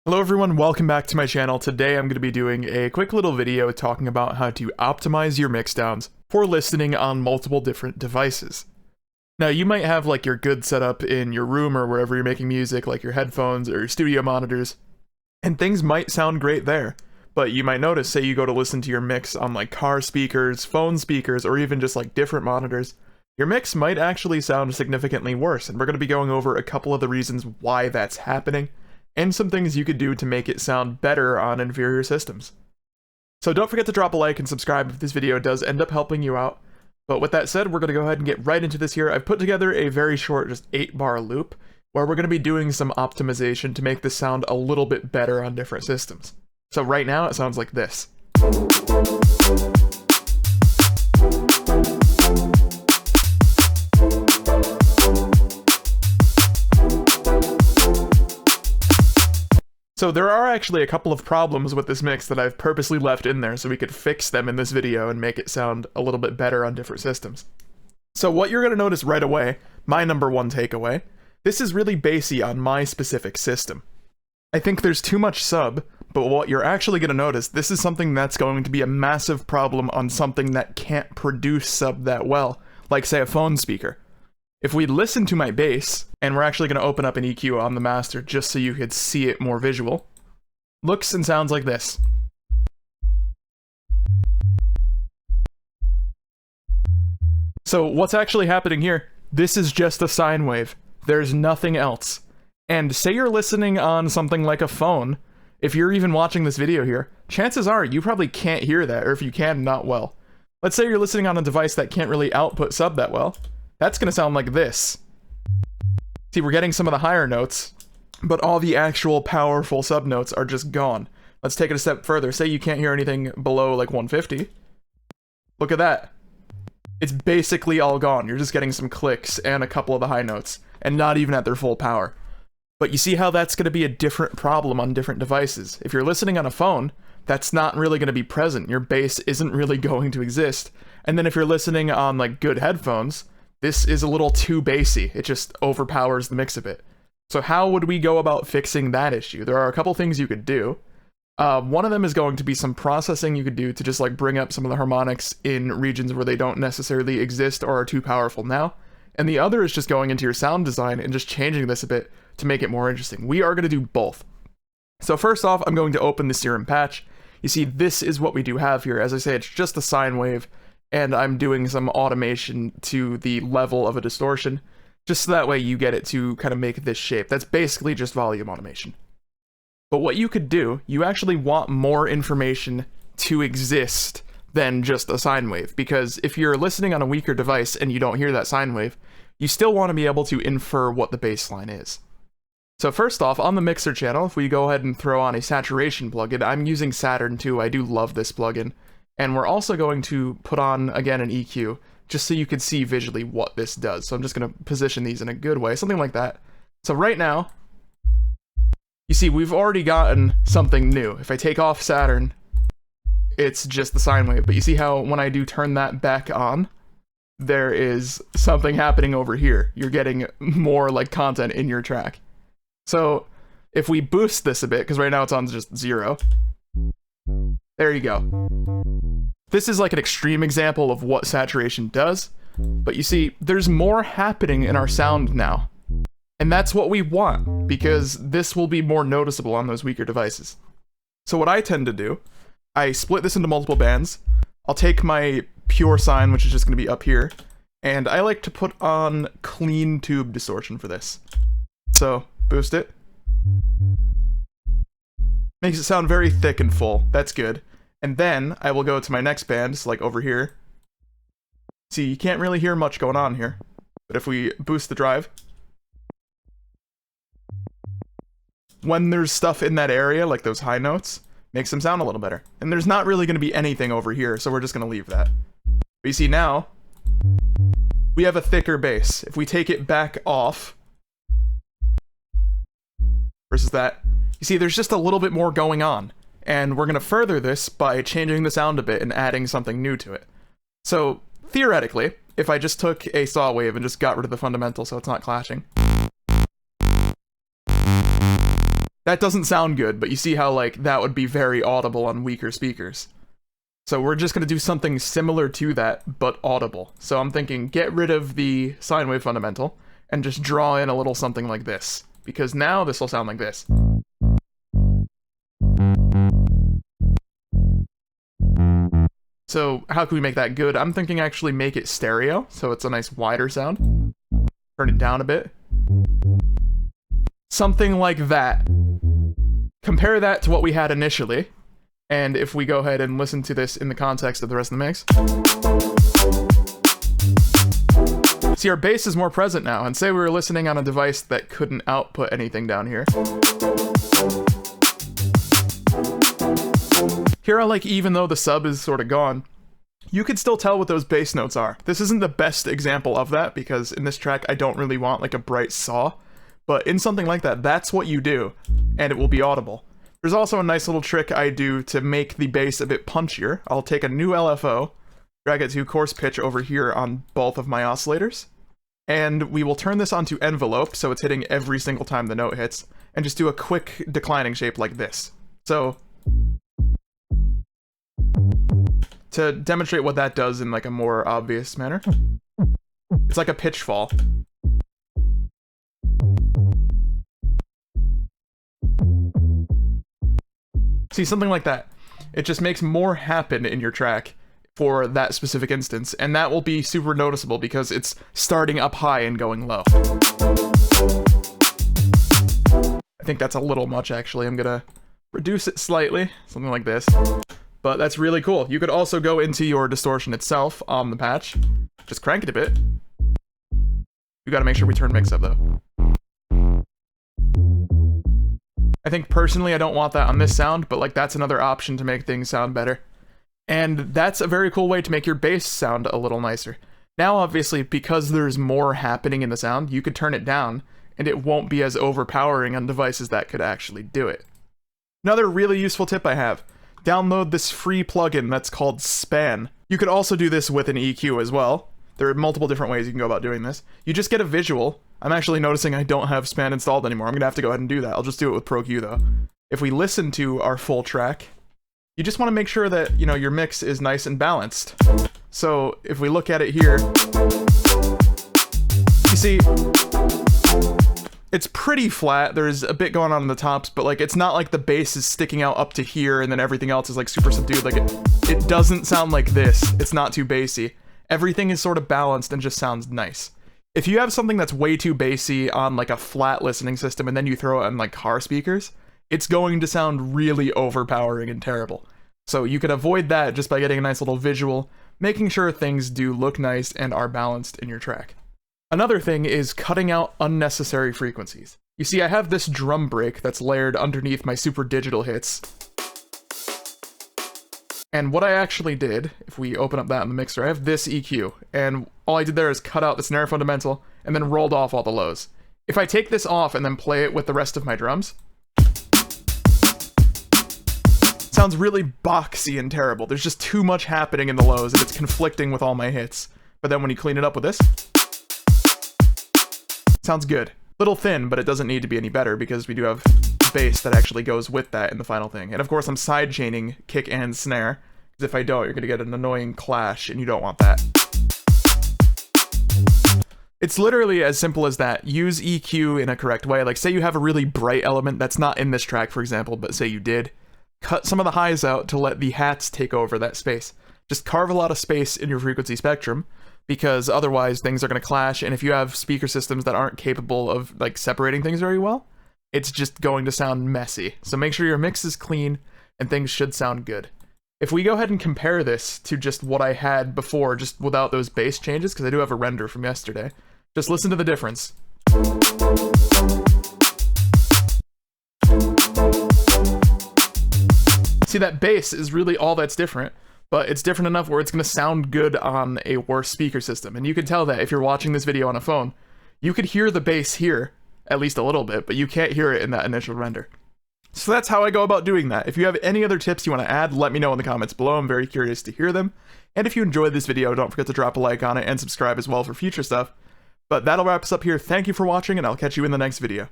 Hello everyone, welcome back to my channel. Today I'm going to be doing a quick little video talking about how to optimize your mixdowns for listening on multiple different devices. Now you might have like your good setup in your room or wherever you're making music, like your headphones or your studio monitors, and things might sound great there. But you might notice, say you go to listen to your mix on like car speakers, phone speakers, or even just like different monitors, your mix might actually sound significantly worse, and we're going to be going over a couple of the reasons why that's happening, and some things you could do to make it sound better on inferior systems. So don't forget to drop a like and subscribe if this video does end up helping you out. But with that said, we're going to go ahead and get right into this here. I've put together a very short, just 8-bar loop, where we're going to be doing some optimization to make this sound a little bit better on different systems. So right now it sounds like this. So there are actually a couple of problems with this mix that I've purposely left in there so we could fix them in this video and make it sound a little bit better on different systems. So what you're going to notice right away, my number one takeaway, this is really bassy on my specific system. I think there's too much sub, but what you're actually going to notice, this is something that's going to be a massive problem on something that can't produce sub that well, like say a phone speaker. If we listen to my bass, and we're actually going to open up an EQ on the master just so you could see it more visual, looks and sounds like this. So what's actually happening here, this is just a sine wave. There's nothing else. And say you're listening on something like a phone, if you're even watching this video here, chances are you probably can't hear that, or if you can, not well. Let's say you're listening on a device that can't really output sub that well. That's going to sound like this. See, we're getting some of the higher notes, but all the actual powerful sub notes are just gone. Let's take it a step further. Say you can't hear anything below like 150. Look at that. It's basically all gone. You're just getting some clicks and a couple of the high notes, and not even at their full power. But you see how that's going to be a different problem on different devices. If you're listening on a phone, that's not really going to be present. Your bass isn't really going to exist. And then if you're listening on like good headphones, this is a little too bassy. It just overpowers the mix a bit. So how would we go about fixing that issue? There are a couple things you could do. One of them is going to be some processing you could do to just like bring up some of the harmonics in regions where they don't necessarily exist or are too powerful now. And the other is just going into your sound design and just changing this a bit to make it more interesting. We are going to do both. So first off, I'm going to open the serum patch. You see, this is what we do have here. As I say, it's just a sine wave, and I'm doing some automation to the level of a distortion, just so that way you get it to kind of make this shape. That's basically just volume automation. But what you could do, you actually want more information to exist than just a sine wave, because if you're listening on a weaker device and you don't hear that sine wave, you still want to be able to infer what the bass line is. So first off, on the mixer channel, if we go ahead and throw on a saturation plugin, I'm using Saturn 2, I do love this plugin. And we're also going to put on, again, an EQ, just so you can see visually what this does. So I'm just going to position these in a good way, something like that. So right now, you see, we've already gotten something new. If I take off Saturn, it's just the sine wave. But you see how when I do turn that back on, there is something happening over here. You're getting more like content in your track. So if we boost this a bit, because right now it's on just 0, there you go. This is like an extreme example of what saturation does, but you see, there's more happening in our sound now. And that's what we want, because this will be more noticeable on those weaker devices. So what I tend to do, I split this into multiple bands. I'll take my pure sine, which is just going to be up here, and I like to put on clean tube distortion for this. So, boost it. Makes it sound very thick and full. That's good. And then I will go to my next band, so like over here. See, you can't really hear much going on here. But if we boost the drive, when there's stuff in that area, like those high notes, makes them sound a little better. And there's not really going to be anything over here, so we're just going to leave that. But you see now, we have a thicker bass. If we take it back off, versus that, you see there's just a little bit more going on. And we're going to further this by changing the sound a bit and adding something new to it. So, theoretically, if I just took a saw wave and just got rid of the fundamental so it's not clashing, That doesn't sound good, but you see how, like, that would be very audible on weaker speakers. So we're just going to do something similar to that, but audible. So I'm thinking get rid of the sine wave fundamental and just draw in a little something like this, because now this will sound like this. So how can we make that good? I'm thinking actually make it stereo, so it's a nice wider sound. Turn it down a bit. Something like that. Compare that to what we had initially, and if we go ahead and listen to this in the context of the rest of the mix. See, our bass is more present now, and say we were listening on a device that couldn't output anything down here. Here, like, even though the sub is sort of gone, you could still tell what those bass notes are. This isn't the best example of that, because in this track, I don't really want, like, a bright saw. But in something like that, that's what you do, and it will be audible. There's also a nice little trick I do to make the bass a bit punchier. I'll take a new LFO, drag it to coarse pitch over here on both of my oscillators, and we will turn this onto envelope, so it's hitting every single time the note hits, and just do a quick declining shape like this. So, to demonstrate what that does in like a more obvious manner, it's like a pitch fall. See, something like that. It just makes more happen in your track for that specific instance, and that will be super noticeable because it's starting up high and going low. I think that's a little much, actually. I'm gonna reduce it slightly, something like this. But that's really cool. You could also go into your distortion itself on the patch. Just crank it a bit. We gotta make sure we turn mix up, though. I think personally I don't want that on this sound, but like that's another option to make things sound better. And that's a very cool way to make your bass sound a little nicer. Now obviously, because there's more happening in the sound, you could turn it down, and it won't be as overpowering on devices that could actually do it. Another really useful tip I have, download this free plugin that's called Span. You could also do this with an EQ as well. There are multiple different ways you can go about doing this. You just get a visual. I'm actually noticing I don't have Span installed anymore. I'm gonna have to go ahead and do that. I'll just do it with ProQ though. If we listen to our full track, you just want to make sure that, you know, your mix is nice and balanced. So if we look at it here, you see, it's pretty flat. There's a bit going on in the tops, but like it's not like the bass is sticking out up to here and then everything else is like super subdued. Like it doesn't sound like this. It's not too bassy. Everything is sort of balanced and just sounds nice. If you have something that's way too bassy on like a flat listening system and then you throw it on like car speakers, it's going to sound really overpowering and terrible. So you can avoid that just by getting a nice little visual, making sure things do look nice and are balanced in your track. Another thing is cutting out unnecessary frequencies. You see, I have this drum break that's layered underneath my super digital hits. And what I actually did, if we open up that in the mixer, I have this EQ, and all I did there is cut out the snare fundamental, and then rolled off all the lows. If I take this off and then play it with the rest of my drums, it sounds really boxy and terrible. There's just too much happening in the lows, and it's conflicting with all my hits. But then when you clean it up with this, it sounds good. Little thin, but it doesn't need to be any better, because we do have bass that actually goes with that in the final thing. And of course I'm sidechaining kick and snare, because if I don't, you're going to get an annoying clash, and you don't want that. It's literally as simple as that. Use EQ in a correct way. Like say you have a really bright element that's not in this track, for example, but say you did. Cut some of the highs out to let the hats take over that space. Just carve a lot of space in your frequency spectrum, because otherwise things are going to clash, and if you have speaker systems that aren't capable of like separating things very well, it's just going to sound messy. So make sure your mix is clean and things should sound good. If we go ahead and compare this to just what I had before, just without those bass changes, because I do have a render from yesterday, just listen to the difference. See, that bass is really all that's different, but it's different enough where it's going to sound good on a worse speaker system. And you can tell that if you're watching this video on a phone, you could hear the bass here, at least a little bit, but you can't hear it in that initial render. So that's how I go about doing that. If you have any other tips you want to add, let me know in the comments below. I'm very curious to hear them. And if you enjoyed this video, don't forget to drop a like on it and subscribe as well for future stuff. But that'll wrap us up here. Thank you for watching, and I'll catch you in the next video.